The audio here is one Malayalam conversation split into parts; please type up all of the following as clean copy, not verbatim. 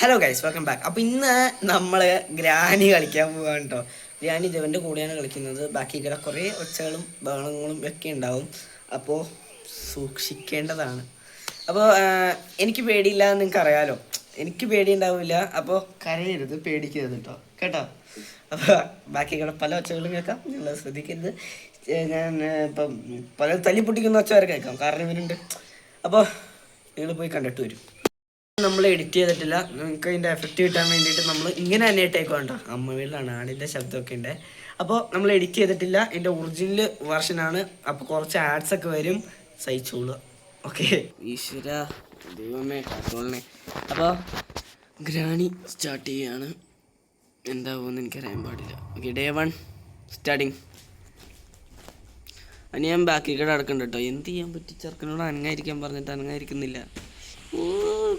Hello guys, welcome back. അപ്പോൾ ഇന്ന് നമ്മൾ ഗ്രാനി കളിക്കാൻ പോവാണ് കേട്ടോ. ഗ്രാനി ദേവൻ്റെ കൂടെയാണ് കളിക്കുന്നത്. ബാക്കി ഇവിടെ കുറേ ഒച്ചകളും ബഹളങ്ങളും ഒക്കെ ഉണ്ടാവും, അപ്പോൾ സൂക്ഷിക്കേണ്ടതാണ്. അപ്പോൾ എനിക്ക് പേടിയില്ല എന്ന് നിങ്ങൾക്ക് അറിയാലോ, എനിക്ക് പേടി ഉണ്ടാവില്ല. അപ്പോൾ കരയരുത്, പേടിക്കരുത് കേട്ടോ കേട്ടോ. അപ്പോൾ ബാക്കി ഇവിടെ പല ഒച്ചകളും കേൾക്കാം, നിങ്ങൾ ശ്രദ്ധിക്കരുത്. ഞാൻ ഇപ്പം പല തല്ലി പൊട്ടിക്കുന്ന ഒച്ച വരെ കേൾക്കാം, കാരണം ഇവരുണ്ട്. അപ്പോൾ നിങ്ങൾ പോയി കണ്ടിട്ട് വരും. നമ്മൾ എഡിറ്റ് ചെയ്തിട്ടില്ല, നിങ്ങൾക്ക് അതിൻ്റെ എഫക്റ്റ് കിട്ടാൻ വേണ്ടിയിട്ട് നമ്മൾ ഇങ്ങനെ തന്നെ ഇട്ടേക്കോ കേട്ടോ. അമ്മ വീട്ടിലാണ്, ആടിൻ്റെ ശബ്ദമൊക്കെ ഉണ്ട്. അപ്പോൾ നമ്മൾ എഡിറ്റ് ചെയ്തിട്ടില്ല, എൻ്റെ ഒറിജിനൽ വെർഷനാണ്. അപ്പോൾ കുറച്ച് ആഡ്സ് ഒക്കെ വരും, സഹിച്ചോളുക. ഓക്കെ, ഈശ്വര ദൈവമേ കാത്തോളണേ. അപ്പോൾ ഗ്രാനി സ്റ്റാർട്ട് ചെയ്യുകയാണ്. എന്താവുമെന്ന് എനിക്കറിയാൻ പാടില്ല. Okay, day 1 starting. അതിന് ഞാൻ ബാക്കി കൂടെ അടക്കണ്ട കേട്ടോ. എന്ത് ചെയ്യാൻ പറ്റി, ചെറുക്കനോട് അനങ്ങായിരിക്കാൻ പറഞ്ഞിട്ട് അനങ്ങായിരിക്കുന്നില്ല. ഓ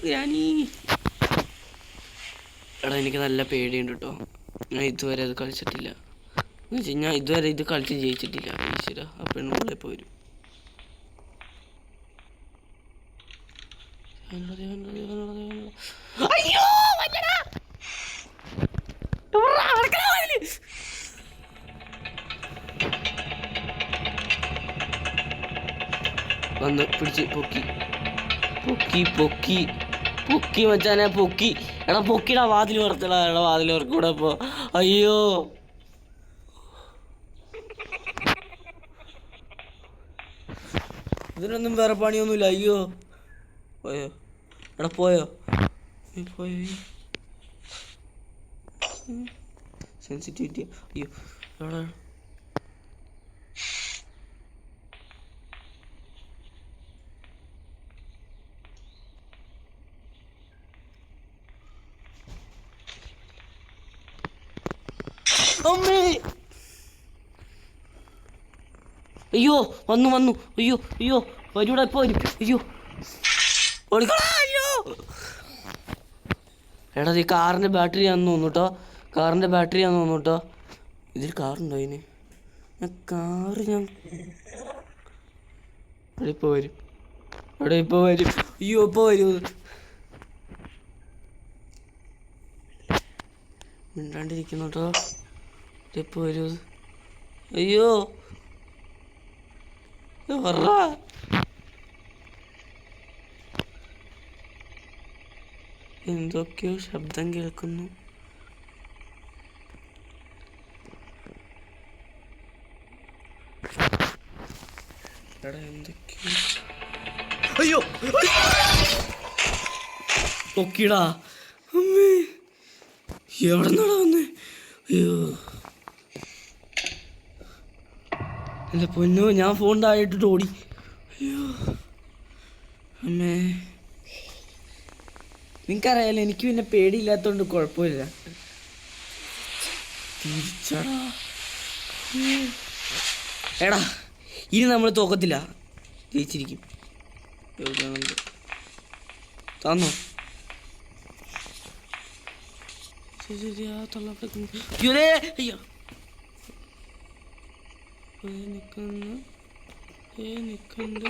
ഗ്രാനി എടാ, എനിക്ക് നല്ല പേടിയുണ്ട് കേട്ടോ. ഞാൻ ഇതുവരെ അത് കളിച്ചിട്ടില്ല. എന്ന് വെച്ച് കഴിഞ്ഞാൽ ഇതുവരെ ഇത് കളിച്ച് ജയിച്ചിട്ടില്ല. ഈശ്വര, ആ പെണ്ണുങ്ങളെ ഇപ്പോൾ വരും. വന്ന് പിടിച്ച് പൊക്കി പൊക്കി പൊക്കി പൊക്കി മച്ചാനെ പൊക്കി. എടാ പൊക്കിടാ, വാതിൽ വറുത്തടാ. എടാ വാതിൽ വറക്കൂടെ ഇപ്പോൾ. അയ്യോ, ഇതിനൊന്നും വേറെ പണിയൊന്നുമില്ല. അയ്യോ പോയോ, എടാ പോയോ പോയോ. സെൻസിറ്റിവിറ്റി. അയ്യോ എടാ, അമ്മേ. അയ്യോ വന്നു വന്നു. അയ്യോ അയ്യോ വരൂടാ, ഇപ്പോൾ വരും. അയ്യോ അയ്യോ. എടാ, ഈ കാറിൻ്റെ ബാറ്ററി ആണെന്ന് തോന്നുന്നു കേട്ടോ. കാറിൻ്റെ ബാറ്ററി ആണെന്ന് തോന്നുന്നു കേട്ടോ. ഇതിൽ കാറുണ്ടോ അതിന്? കാറ് ഞാൻ അവിടെ ഇപ്പോൾ വരും, അവിടെ ഇപ്പോൾ വരും. അയ്യോ ഇപ്പോൾ വരും. മിണ്ടാണ്ടിരിക്കുന്നു കേട്ടോ. ഇപ്പോൾ വരൂ. അയ്യോ പറ. എന്തൊക്കെയോ ശബ്ദം കേൾക്കുന്നു. എടാ എന്തൊക്കെയോ. അയ്യോ പൊക്കിടാ. അമ്മേ, എവിടെ നിന്നാടാ വന്നേ? അയ്യോ എൻ്റെ പൊന്നോ, ഞാൻ ഫോൺ താഴെയിട്ടിട്ട് ഓടി. അയ്യോ അമ്മേ, നിനക്കറിയാലോ എനിക്ക് പിന്നെ പേടിയില്ലാത്തതുകൊണ്ട് കുഴപ്പമില്ല. തിരിച്ചടാ. എടാ, ഇനി നമ്മൾ തോക്കത്തില്ല, ജയിച്ചിരിക്കും. എവിടെയാണെന്ന് തന്നോ? ശരിയാ തൊള്ള. അയ്യോ നിൽക്കുന്നു നിൽക്കുന്നുണ്ട്.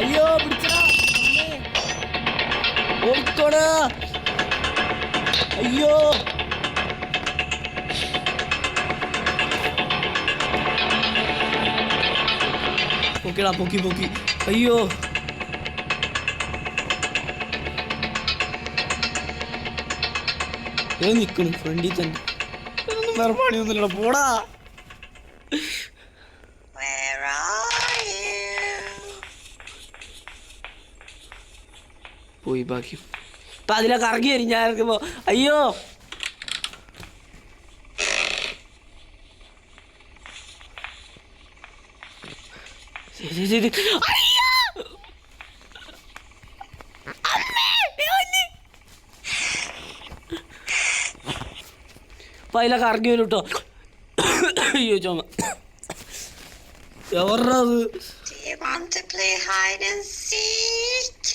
അയ്യോ പിടിച്ചടാ, ഓടിക്കോടാ. അയ്യോ പൊക്കിടാ, പൊക്കി പൊക്കി. അയ്യോ നിൽക്കണം ഫ്രണ്ടിൽ തന്നെ. ഇതൊന്നും വേറെ പണിയൊന്നുമില്ല, പോടാ. പോയി ബാക്കി ഇപ്പം അതിലൊക്കെ ഇറങ്ങി വരും. ഞാൻ ഇറങ്ങുമ്പോ അയ്യോ ശരി ശരി. അപ്പം അതിലൊക്കെ ഇറങ്ങി വരും കേട്ടോ. അയ്യോ ചുമ. എവറത്?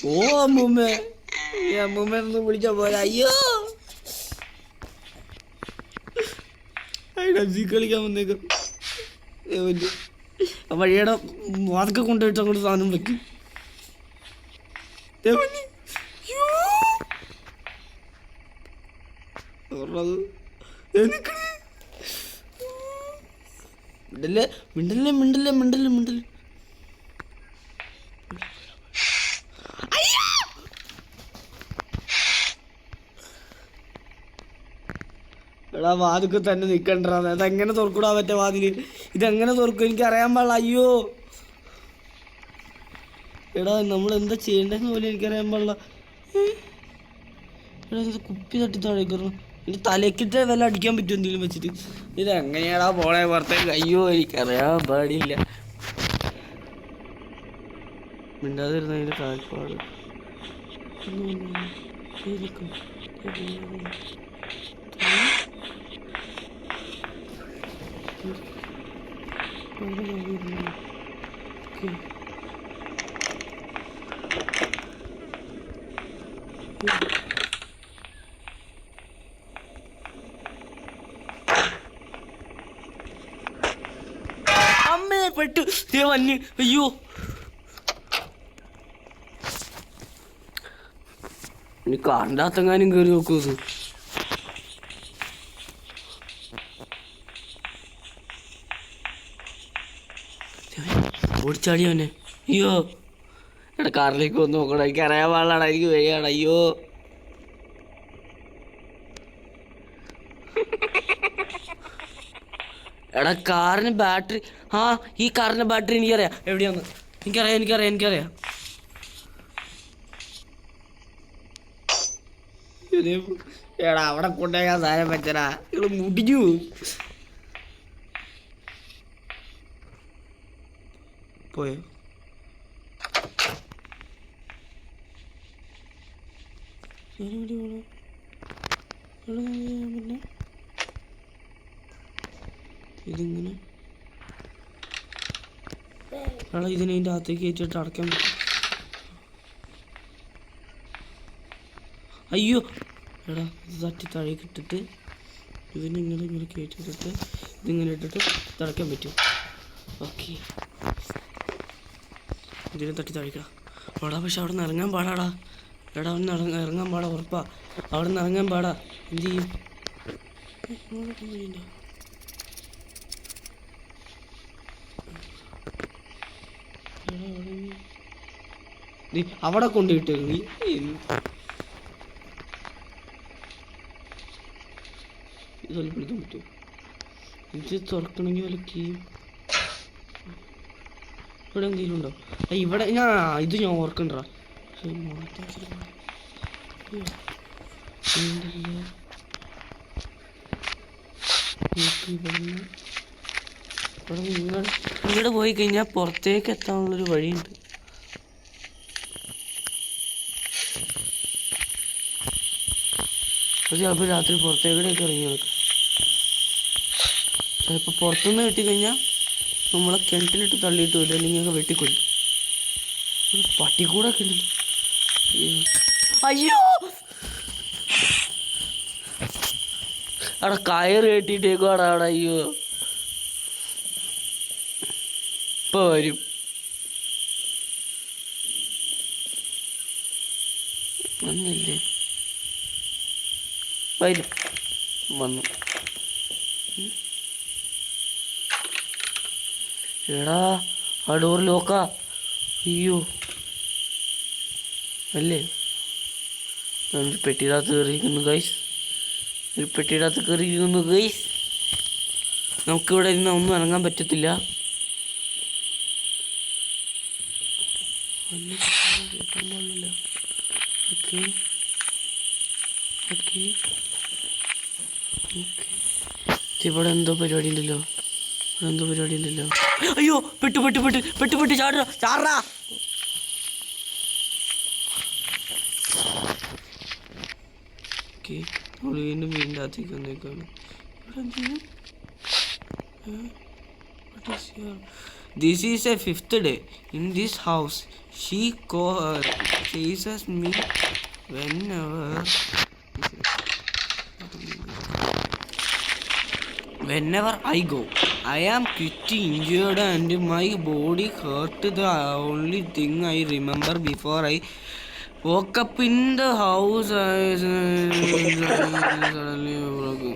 ഓ അമ്മൂമ്മേ, അമ്മൂമ്മ ഒന്ന് വിളിച്ചാ പോലെ. അയ്യോ കളിക്കാൻ വന്നേക്കും. വഴിയുടെ വാതൊക്കെ കൊണ്ടുപോയിട്ട് അങ്ങോട്ട് സാധനം വെക്കും. മിണ്ടല്ലേ മിണ്ടല്ലേ മിണ്ടല്ലേ മിണ്ടല്ലേ മിണ്ടല്ലേ. എടാ വാതിക്ക് തന്നെ നിൽക്കണ്ടാ. അതെങ്ങനെ തുറക്കൂടാ പറ്റേ വാതില്? ഇതെങ്ങനെ തുറക്കും? എനിക്ക് അറിയാൻ പാടില്ല. അയ്യോ എടാ നമ്മൾ എന്താ ചെയ്യേണ്ടതെന്ന് പോലും എനിക്കറിയാൻ പാടില്ല. എടാ ഇത് കുപ്പി തട്ടി താഴേക്കറണം. എൻ്റെ തലക്കിട്ട് വല്ല അടിക്കാൻ പറ്റും എന്തെങ്കിലും വെച്ചിട്ട്. ഇതെങ്ങനെയാടാ പോണേ പുറത്തേക്ക്? അയ്യോ എനിക്കറിയാൻ പാടില്ല. മിണ്ടാതിരുന്നതിൻ്റെ കാൽപ്പാട്. അമ്മേ പെട്ടു വന്ന്. അയ്യോ ഇനി കാറിൻ്റെങ്ങാനും കയറി നോക്കൂ. ഓടിച്ചാടി അവനെ. അയ്യോ എടാ കാറിലേക്ക് വന്ന് നോക്കണം. എനിക്ക് അറിയാൻ പാടില്ലാടാ. എനിക്ക് വയ്യാടാ. അയ്യോ എടാ കാറിന് ബാറ്ററി. ആ ഈ കാറിൻ്റെ ബാറ്ററി എനിക്കറിയാം എവിടെയാന്ന്. എനിക്കറിയാം. എടാ അവിടെ കൊണ്ടുപോയാൽ സാധനം വെച്ചടാ. നിങ്ങൾ മുടിഞ്ഞു പോയോ? പിന്നെ ഇതിങ്ങനെ എടാ ഇതിനെ അതിൻ്റെ അകത്തേക്ക് കയറ്റിട്ട് അടയ്ക്കാൻ പറ്റും. അയ്യോ എടാ ഇത് തട്ടി താഴേക്ക് ഇട്ടിട്ട് ഇങ്ങനെ കയറ്റിട്ടിട്ട് ഇതിങ്ങനെ ഇട്ടിട്ട് തടയ്ക്കാൻ പറ്റും. ഓക്കെ ഇതിനെ തട്ടി താഴേക്കടാ. എടാ പക്ഷെ അവിടെ നിന്ന് ഇറങ്ങാൻ പാടാടാ. എടാ അവിടെ നിന്ന് ഇറങ്ങാൻ പാടാ. ഉറപ്പാ അവിടെ നിന്ന് ഇറങ്ങാൻ പാടാ. എന്ത് ചെയ്യും? അവിടെ കൊണ്ടുപോയിട്ട് നീ ഇതെല്ലാം പിടിക്കാൻ പറ്റുമോ? ഇത് തുറക്കണമെങ്കിൽ വല്ല കീയും ഇവിടെ എന്തെങ്കിലും ഉണ്ടോ? ഇവിടെ ഇത് ഞാൻ ഓർക്കണ്ടാ. ഇങ്ങോട്ട് പോയി കഴിഞ്ഞാൽ പുറത്തേക്ക് എത്താനുള്ളൊരു വഴിയുണ്ട്. അത് ചിലപ്പോൾ രാത്രി പുറത്തേക്കിടയൊക്കെ ഇറങ്ങി നടക്കും. ചിലപ്പോൾ പുറത്തുനിന്ന് കിട്ടിക്കഴിഞ്ഞാൽ നമ്മളെ കിണറ്റിലിട്ട് തള്ളിയിട്ട് വരും. അല്ലെങ്കിൽ ഒക്കെ വെട്ടിക്കൊല്ലും. ഒരു പട്ടിക്കൂടെ ഒക്കെ ഉണ്ട്. അയ്യോ അവിടെ കയറ് കെട്ടിയിട്ടേക്കുവാടാ അവിടെ. അയ്യോ ഇപ്പൊ വരും. വന്നില്ലേ? വരും. വന്നു. എടാ ആ ഡോർ ലോക്കാ. അയ്യോ അല്ലേ? ഒരു പെട്ടിയിടത്ത് കയറിയിരിക്കുന്നു ഗൈസ്. നമുക്കിവിടെ നിന്ന് ഒന്നും ഇറങ്ങാൻ പറ്റത്തില്ല. ഇവിടെ എന്തോ പരിപാടി ഉണ്ടല്ലോ. അയ്യോ പെട്ടു ചാടാ. വീണ്ടും വീടിൻ്റെ അകത്തേക്ക് വന്നേക്കാണ്. This is a fifth day in this house. She chases me whenever I go. I am pretty injured and my body hurt. The only thing I remember before I woke up in the house, I suddenly broke.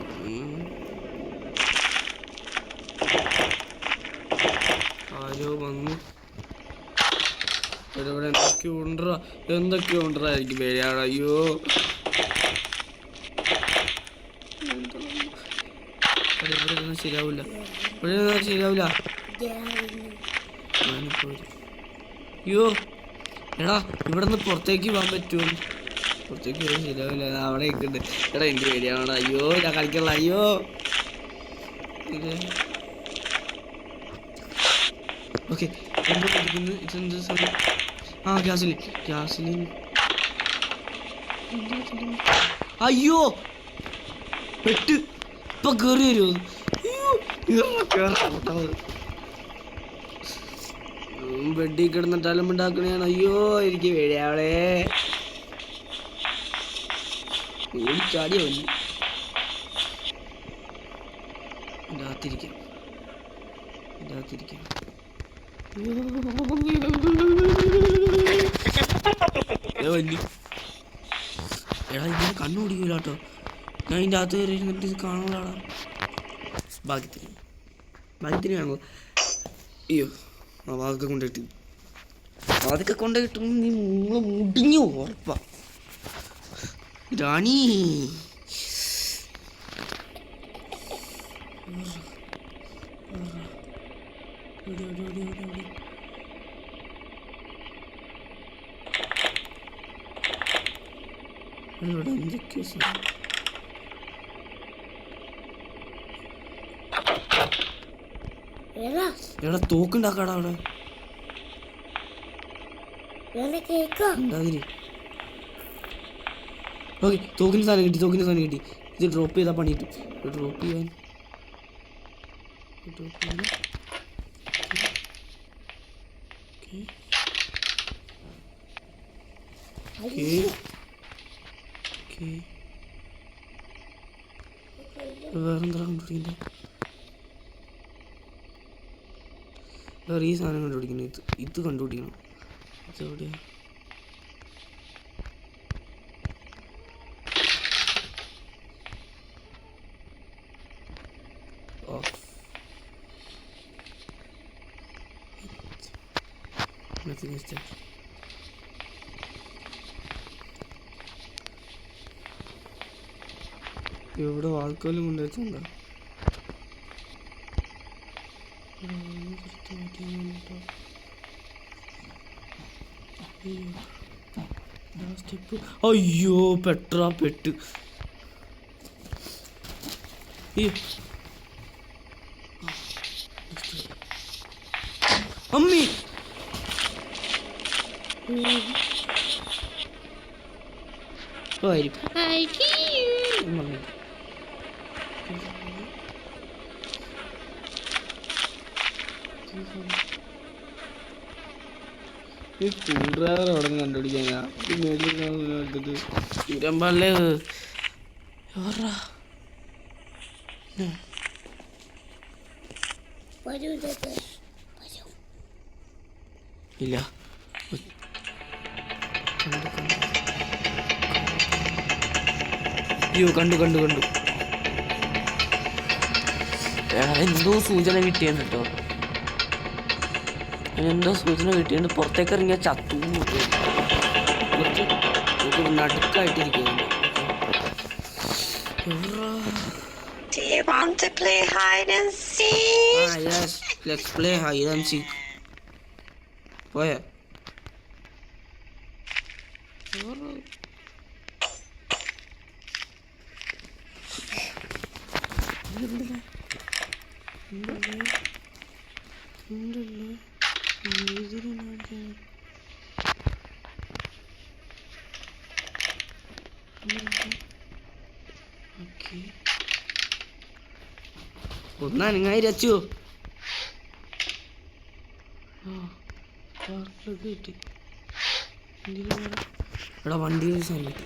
ആരോ വന്നു. ഇവിടെ എന്തൊക്കെയോ ഉണ്ടോ എനിക്ക് പേടിയാണ്. അയ്യോ ഇവിടെ ശരിയാവില്ല, ശരിയാവില്ല. അയ്യോ എടാ ഇവിടെ നിന്ന് പുറത്തേക്ക് പോകാൻ പറ്റുമോ? പുറത്തേക്ക് പോകാൻ ശരിയാവില്ല. അവിടെ നിൽക്കുന്നുണ്ട്. എടാ എനിക്ക് പേടിയാണ്. അയ്യോ ഞാൻ കളിക്കണല്ലോ. അയ്യോ ഓക്കെ എന്താ പഠിക്കുന്നു? ഇതെന്ത് സമയം? ആ ഗ്യാസിലിൻ. അയ്യോ പെട്ട് ഇപ്പൊ കേറി വരുമോ? ബെഡിൽ കിടന്നിട്ടാലും ഉണ്ടാക്കണേണ്. അയ്യോ എനിക്ക് പേടിയാവളേ. ഓടിച്ചാടിയോ ഇതിനകത്തിരിക്കാം. എടാ ഇങ്ങനെ കണ്ണു പിടിക്കൂല കേട്ടോ. ഞാൻ ഇതിൻ്റെ അകത്ത് കയറി ഇരുന്നിട്ട് ഇത് കാണുള്ളാടാ. ഭാഗ്യത്തിന് കാണുമോ? അയ്യോ അതൊക്കെ കൊണ്ടുപോയിട്ട് നീ മുടിഞ്ഞു ഉറപ്പാ രാണി. എടാ തോക്കുണ്ടാക്കാടാ അവിടെ. ഓക്കെ തോക്കിന് സാധനം കിട്ടി. ഇത് ഡ്രോപ്പ് ചെയ്താൽ പണി കിട്ടും. ഡ്രോപ്പ് ചെയ്യാൻ വേറെന്താ കണ്ടുപിടിക്കണ്ടേ? വേറെ ഈ സാധനം കണ്ടുപിടിക്കണം. ഇത് കണ്ടുപിടിക്കണം. ഇതെവിടെയാ? Nothing is there. ഇവിടെ വാൾക്കോലും കൊണ്ടുവച്ചുണ്ടോ? അയ്യോ പെട്ട് അമ്മി. ഡ്രൈവർ അവിടെ കണ്ടുപിടിക്കാനാ ഇരമ്പല്ലേ. ഇല്ല അയ്യോ കണ്ടു എന്തോ സൂചന കിട്ടിയെന്ന് കേട്ടോ. എന്തോ സൂചന കിട്ടിയുണ്ട്. പുറത്തേക്ക് ഇറങ്ങിയ ചത്തു നടുക്കായിട്ടിരിക്കുന്നു. പോയ ഒന്നാ നിങ്ങായി രച്ചു കിട്ടി. എടാ വണ്ടിയിൽ സാധനം കിട്ടി.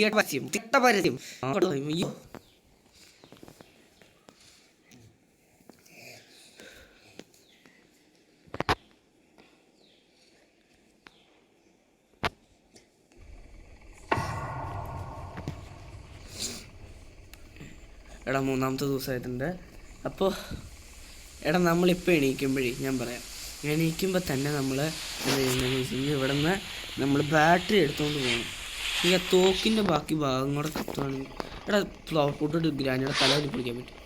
വൃത്തിയായിട്ട് പരസ്യം തിട്ട പരസ്യം. അയ്യോ എടാ മൂന്നാമത്തെ ദിവസമായിട്ടുണ്ട്. അപ്പോൾ എടാ നമ്മളിപ്പോൾ എണീക്കുമ്പോഴേ ഞാൻ പറയാം, എണീക്കുമ്പോൾ തന്നെ നമ്മൾ എന്താ ചെയ്യുന്നതെന്ന് വെച്ച് കഴിഞ്ഞാൽ ഇവിടെ നിന്ന് നമ്മൾ ബാറ്ററി എടുത്തുകൊണ്ട് പോകണം. ഈ ആ തോക്കിൻ്റെ ബാക്കി ഭാഗം കൂടെ കത്തുവാണെങ്കിൽ എടാ ഫ്ലവർ പോട്ട് ഗ്രാനിയുടെ തലയിൽ പിടിക്കാൻ പറ്റും.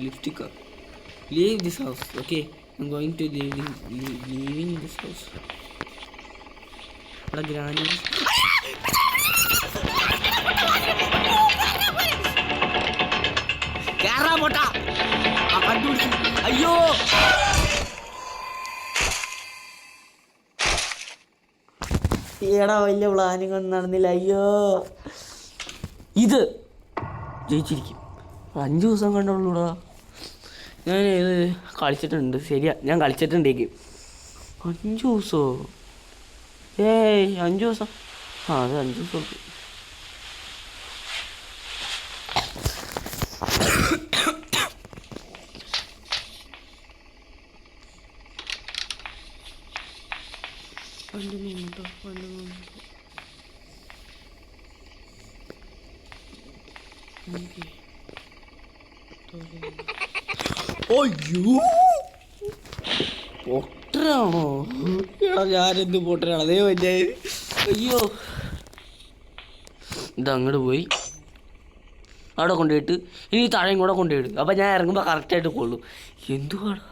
ലിഫ്റ്റിക്കോ leave this house. Okay I am going to leaving this house. എടാ ഗ്രാനി അയ്യോ ഏടാ വലിയ പ്ലാനിങ് ഒന്നും നടന്നില്ല. അയ്യോ ഇത് ജയിച്ചിരിക്കും. 5 ദിവസം കണ്ടുള്ളൂടാ. ഞാൻ ഇത് കളിച്ചിട്ടുണ്ട്. ശരിയാ ഞാൻ കളിച്ചിട്ടുണ്ടേക്കും. 5 ദിവസമോ? 5 ദിവസം. അത് 5 ദിവസം. അയ്യോ പൊട്ടനാണോ? എടാ ഞാനെന്ത് പൊട്ടനാണ്? അതേ വലിയ അയ്യോ ഇതങ്ങോട്ട് പോയി അവിടെ കൊണ്ടുപോയിട്ട് ഇനി താഴെയും കൂടെ കൊണ്ടുപോയിടും. അപ്പം ഞാൻ ഇറങ്ങുമ്പോൾ കറക്റ്റായിട്ട് കൊള്ളും. എന്തുവാണ്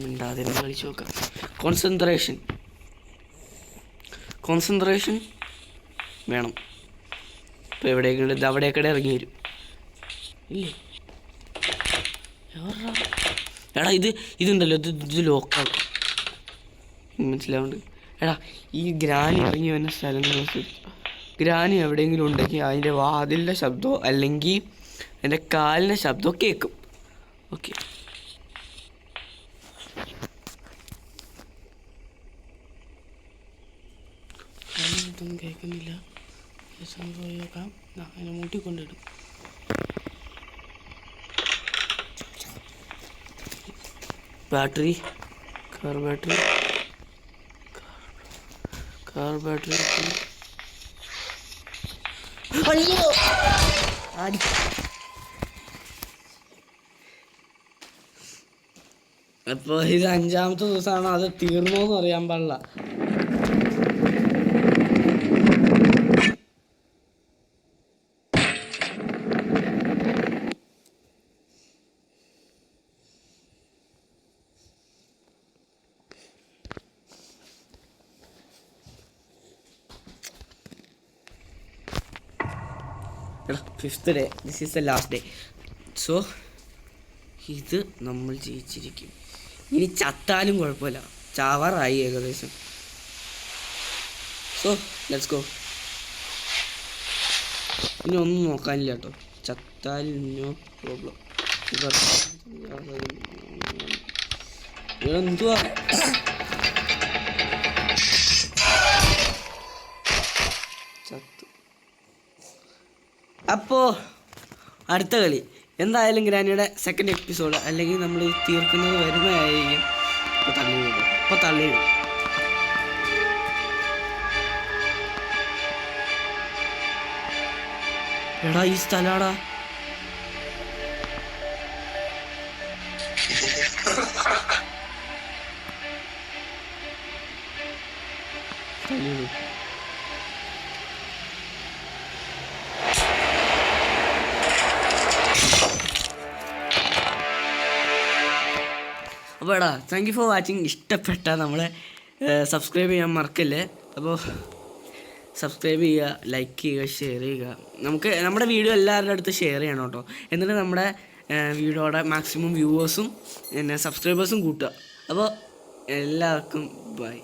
മിണ്ടാതെ കളിച്ച് നോക്കാം. കോൺസെൻട്രേഷൻ വേണം. ഇപ്പോൾ എവിടെയൊക്കെ ഇത് അവിടെയൊക്കെ ഇറങ്ങി വരും ഇല്ലേ? എടാ ഇതുണ്ടല്ലോ ഇത് ലോക്കാക്കും. മനസ്സിലാവുന്നുണ്ട്? എടാ ഈ ഗ്രാനി ഇറങ്ങി വന്ന സ്ഥലങ്ങൾ ഗ്രാനി എവിടെയെങ്കിലും ഉണ്ടെങ്കിൽ അതിൻ്റെ വാതിലിൻ്റെ ശബ്ദമോ അല്ലെങ്കിൽ എൻ്റെ കാലിൻ്റെ ശബ്ദമോ കേൾക്കും. ഓക്കെ ഇതൊന്നും കേൾക്കുന്നില്ല. പോയി നോക്കാം. അതിനെ മൂട്ടിക്കൊണ്ടിടും. ബാറ്ററി കാർ ബാറ്ററി അയ്യോ ആടി. അപ്പോൾ ഇത് 5ാമത്തെ ദിവസമാണ്. അത് തീർന്നോന്ന് അറിയാൻ പാടില്ല. എടാ 5th day, this is the last day. So ഇത് നമ്മൾ ജയിച്ചിരിക്കും. ഇനി ചത്താലും കുഴപ്പമില്ല, ചാവാറായി ഏകദേശം. So let's go. ഇനി ഒന്നും നോക്കാനില്ല കേട്ടോ. ചത്താലും നോ പ്രോബ്ലം. എന്തുവാ ചത്തു. അപ്പോൾ അടുത്ത കളി എന്തായാലും ഗ്രാനിയുടെ 2nd എപ്പിസോഡ് അല്ലെങ്കിൽ നമ്മൾ തീർക്കുന്നത് വരുന്നതായിരിക്കും. ഇപ്പോൾ തള്ളിയിടും. എടാ ഈ സ്ഥലാടാ. അപ്പോൾ എടാ താങ്ക് യു ഫോർ വാച്ചിങ്. ഇഷ്ടപ്പെട്ട നമ്മളെ സബ്സ്ക്രൈബ് ചെയ്യാൻ മറക്കല്ലേ. അപ്പോൾ സബ്സ്ക്രൈബ് ചെയ്യുക, ലൈക്ക് ചെയ്യുക, ഷെയർ ചെയ്യുക. നമ്മുടെ വീഡിയോ എല്ലാവരുടെ അടുത്ത് ഷെയർ ചെയ്യണം കേട്ടോ. എന്നിട്ട് നമ്മുടെ വീഡിയോയുടെ മാക്സിമം വ്യൂവേഴ്സും പിന്നെ സബ്സ്ക്രൈബേഴ്സും കൂട്ടുക. അപ്പോൾ എല്ലാവർക്കും ബൈ.